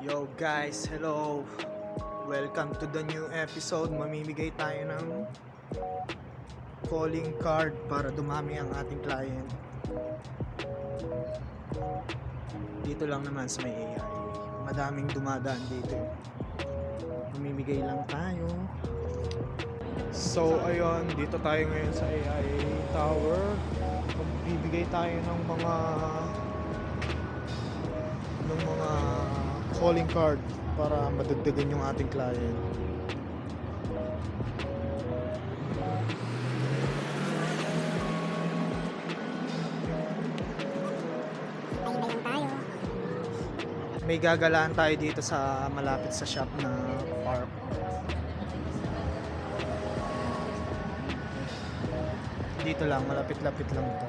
Yo guys, hello! Welcome to the new episode. Mamimigay tayo ng calling card para dumami ang ating client. Dito lang naman sa may AI. Madaming dumadaan dito. Mamimigay lang tayo. So ayun, dito tayo ngayon sa AI Tower. Magbibigay tayo ng mga calling card para madagdagan yung ating client. May gagalaan tayo dito sa malapit sa shop na park. Dito lang, malapit-lapit lang ito.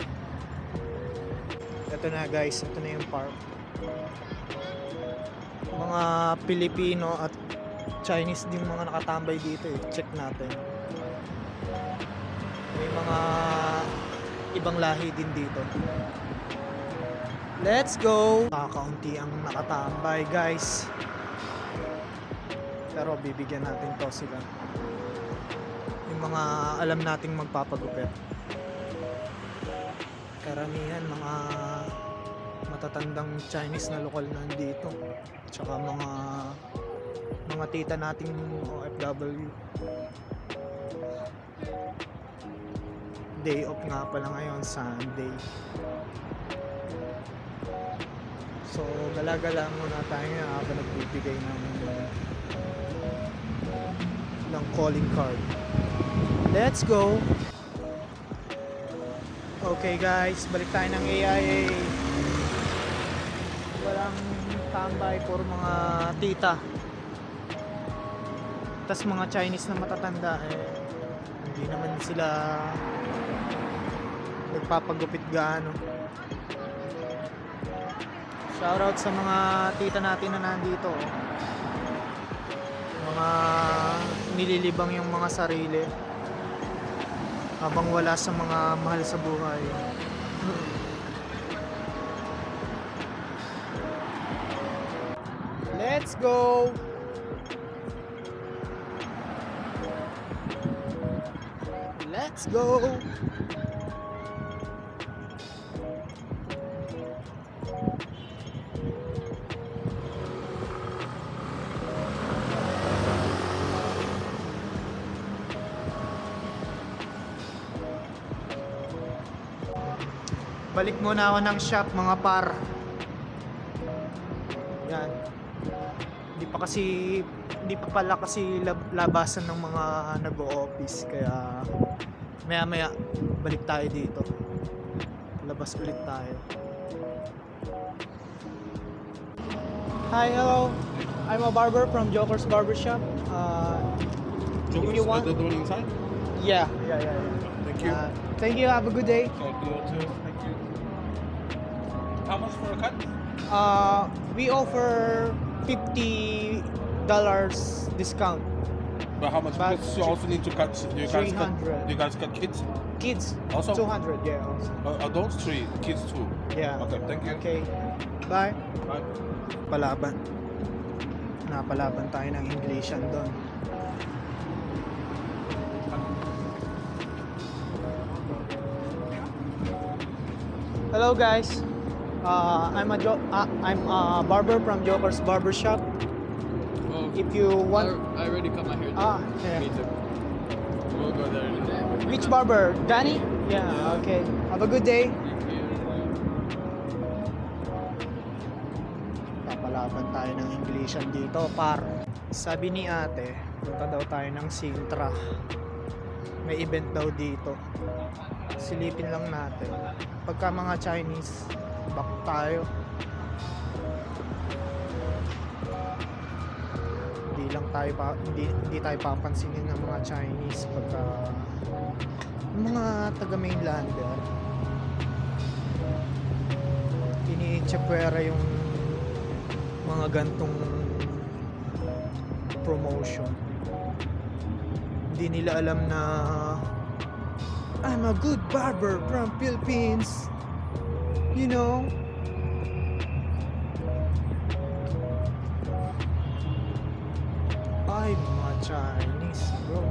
Ito na guys, ito na yung park. Mga Pilipino at Chinese din mga nakatambay dito eh. Check natin. May mga ibang lahi din dito. Let's go! Kakaunti ang nakatambay guys. Pero bibigyan natin to sila. Yung mga alam nating magpapagupit. Karamihan mga matatandang Chinese na lokal na dito. Tsaka mga tita nating OFW. Day off nga pala ngayon, Sunday. So gala-gala muna tayo habang nagbibigay ng calling card. Let's go! Okay guys, balik tayo ng AIA. Walang tambay, for mga tita. Tas mga Chinese na matatanda hindi naman sila nagpapagupit gaano. Shoutout sa mga tita natin na nandito. Mga nililibang yung mga sarili habang wala sa mga mahal sa buhay. Let's go! Let's go! Balik muna ako ng shop mga par. Yan. Hindi pa pala kasi labasan ng mga nag-o-office, kaya maya balik tayo dito. Labas ulit tayo. Hi, hello. I'm a barber from Joker's Barbershop. Jokers, if you want, the one inside? yeah. Thank you. Thank you. Have a good day. Thank you too. Thank you. How much for a cut? We offer $50 discount. But how much? But Because you also need to cut. You guys cut. 300. You guys cut kids. Kids, Also? 200, yeah. Also. Adults 3, kids 2. Yeah. Okay. Thank you. Okay. Bye. Bye. Palaban. Napalaban tayo ng Englishan doon. Hello guys. I'm a barber from Joker's Barbershop. Oh, If you want, I already cut my hair there. yeah. Me too. We'll go there in a day. Which barber? Danny? Yeah. Okay. Have a good day. Thank you. Papalaban tayo ng Englishan dito, par. Sabi ni ate, punta daw tayo ng Sintra. May event daw dito. Silipin lang natin. Pagka mga Chinese, back tayo. Hindi tayo papansinin ng mga Chinese pagka mga taga mainlander. Ini-chepwera yung mga gantong promotion. Hindi nila alam na I'm a good barber from Philippines. You know? Ay, mga Chinese, bro.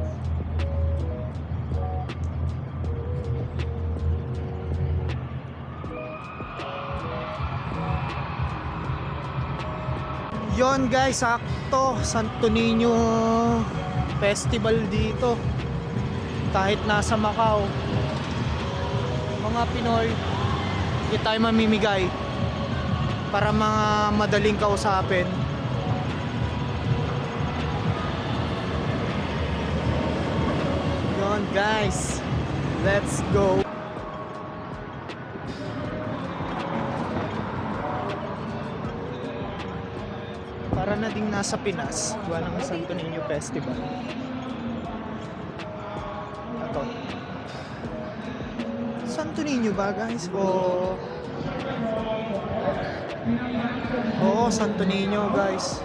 Yon guys, sakto. Santo Niño Festival dito. Kahit nasa Macau. Mga Pinoy, hindi tayo mamimigay para mga madaling kausapin. Yon guys, let's go. Para na ding nasa Pinas, gawa ng Santo Niño Festival. Ito. Santo Niño ba guys? Oo, Santo Niño guys.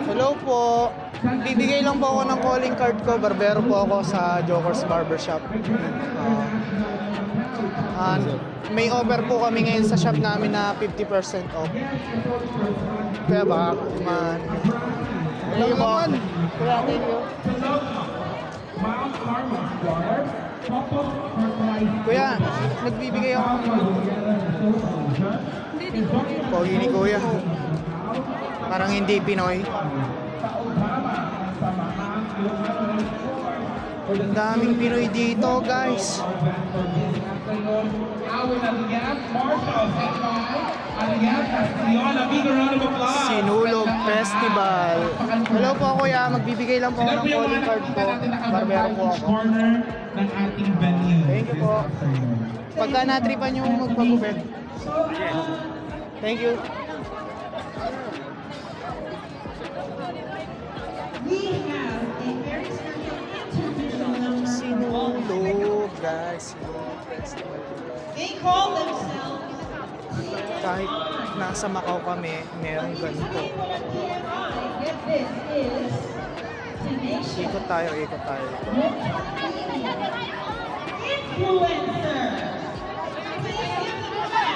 Hello po. Bibigay lang po ako ng calling card ko. Barbero po ako sa Joker's Barbershop. May offer po kami ngayon sa shop namin na 50% off. Kaya ba? Man. Hello po. Kaya thank you. Kuya, nagbibigay ako. Pogi ni Kuya. Parang hindi Pinoy. Ang daming Pinoy dito guys. Sinulog Festival. Hello po Kuya, magbibigay lang po ako ng calling card ko. Barbero po ako. Thank you po. Pagka natripan yung magpagupit. Thank you. Sinulog guys, Sinulog Festival. They call themselves Kahit nasa Macau kami, merong ganito. This is Tenacious Ikot tayo, ikot tayo. Influencer.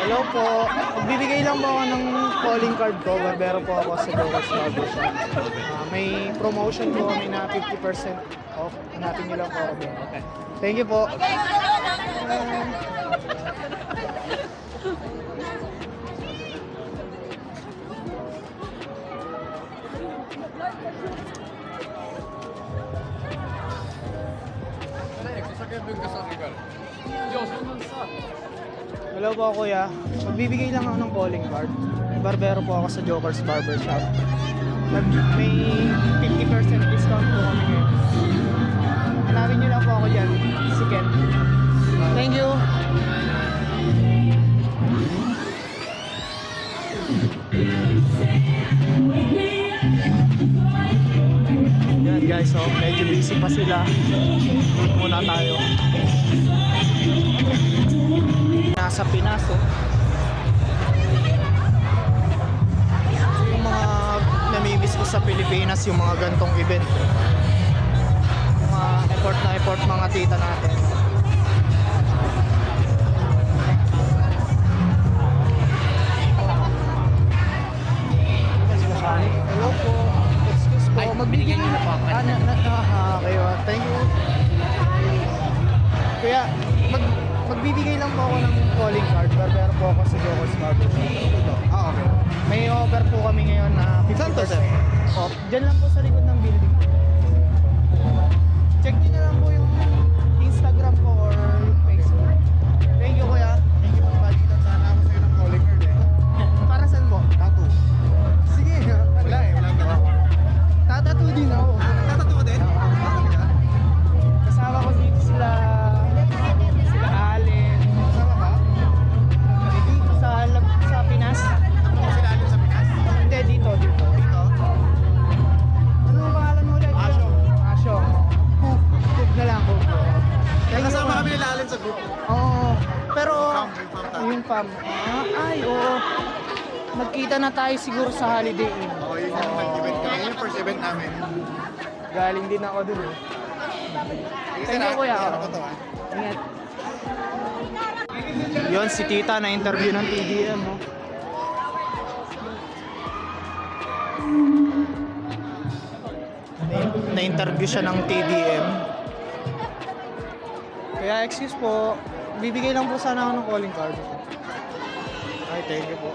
Hello po. Magbibigay lang po ako ng calling card ko. Barbero po ako sa Joker's Barbershop. May promotion po kami na 50% off. Hanapin niyo lang po ako. Okay. Thank you po. Hello po Kuya. Magbibigay lang ako ng calling card. Barbero po ako sa Joker's Barbershop. May 50% discount po kami ngayon. Hanapin niyo lang po ako dyan. Si Ken. Thank you. Yan guys, so medyo busy pa sila. Doon muna tayo. Nasa Pinas, oh. Yung mga namimiss ko sa Pilipinas, yung mga gantong event. Mga effort mga tita natin. Hello po. Excuse po. Magbigay na po. Kayo. Thank you. Kaya, magbibigay lang po ako ng calling card. Barbero po ako sa Joker's Barbershop. Okay. May offer po kami ngayon na 50% off. Diyan lang po sa likod ng building. Check nyo na lang po yung Instagram ko or Facebook. Thank you Kuya. Hindi mo palitan sana ako sa'yo ng calling card eh. Para saan po? Tattoo. Sige. Wala eh, wala ka. Tatatato din ako. Tattoo ka din? Kasama ko dito sila Allen. Kasama ka? Dito sa Pinas. Ano mo sila sa Pinas? Hindi, dito. Dito? Ano ang pangalan mo ulit? Asyo. Asyo. Cook na lang, cook. Kasama kami nila Allen sa group. Oo. Pero, Yung fam tayo. ay, oo. Nagkita na tayo siguro sa Holiday Inn. Oo, yun yung nag-event kami. Yun yung first event namin. Galing din ako dun eh. Sige, Thank you, sir, Kuya. ano ko to, ah? Ingat. Yun, si tita na interview ng TDM. Oh. Na-interview siya ng TDM. Kaya excuse po, bibigay lang po sana ako ng calling card. Ay, thank you po.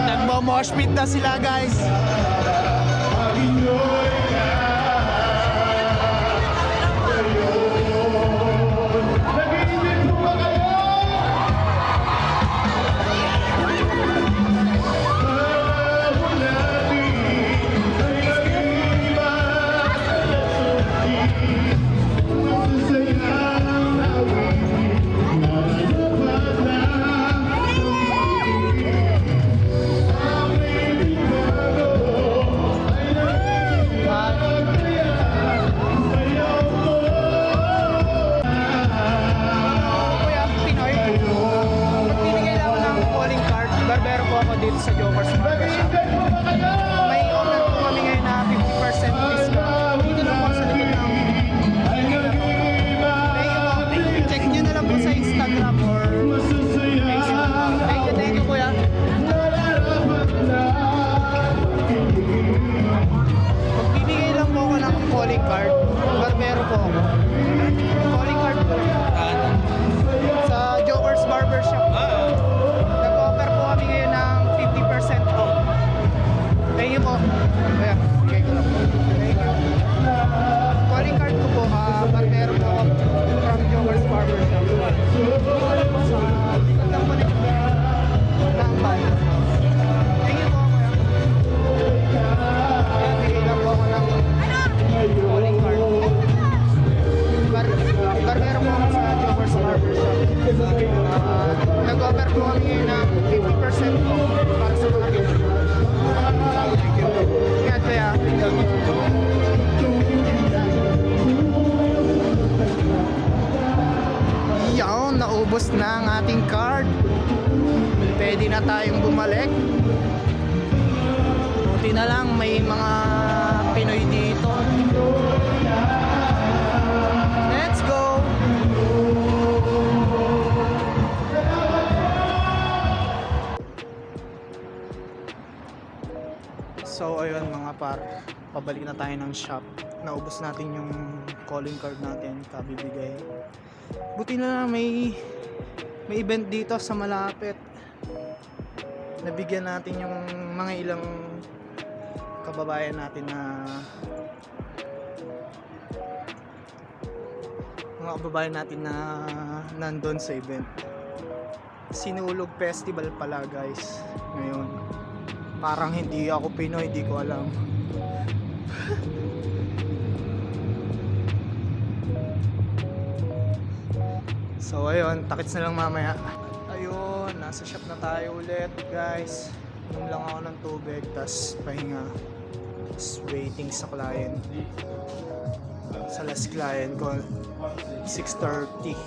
Nagmo-mosh pit na sila, guys. Kuya Pinoy, magbibigay lang ako ng calling card. Barbero po ako dito sa Jokers Barbershop. May offer po kami ngayon na 50% discount. Dito lang po sa likod ng check nyo na lang po sa Instagram or Facebook. Thank you kuya. Magbibigay lang po ako ng calling card. Barbero po ako. Calling card po. Sa Jokers Barbershop. Nag-offer po kami ngayon ng 50% off. Thank you po. Kaya, bigay ko lang po. Thank you. Calling card ko po, barbero po ako from Jokers Barbershop. Sa likod lang po ng bayan. Thank you po. Kaya, bigay lang po ako ng calling card. Barbero po ako sa Jokers Barbershop. Nag-offer po kami ngayon ng 50% off para sa mga ingat kaya yaon, naubos na ang ating card. Pwede na tayong bumalik. Buti na lang may mga Pinoy dito. Let's go! So ayun mga par, pabalik na tayo ng shop. Naubos natin yung calling card natin, kabibigay. Buti na lang may event dito sa malapit. Nabigyan natin yung mga ilang kababayan natin na nandun sa event. Sinulog Festival pala guys ngayon. Parang hindi ako Pinoy, hindi ko alam. So ayun, takits na lang mamaya. Ayun, nasa shop na tayo ulit guys. Inom lang ako ng tubig, tas pahinga. Tas waiting sa client. Sa last client ko, 6:30.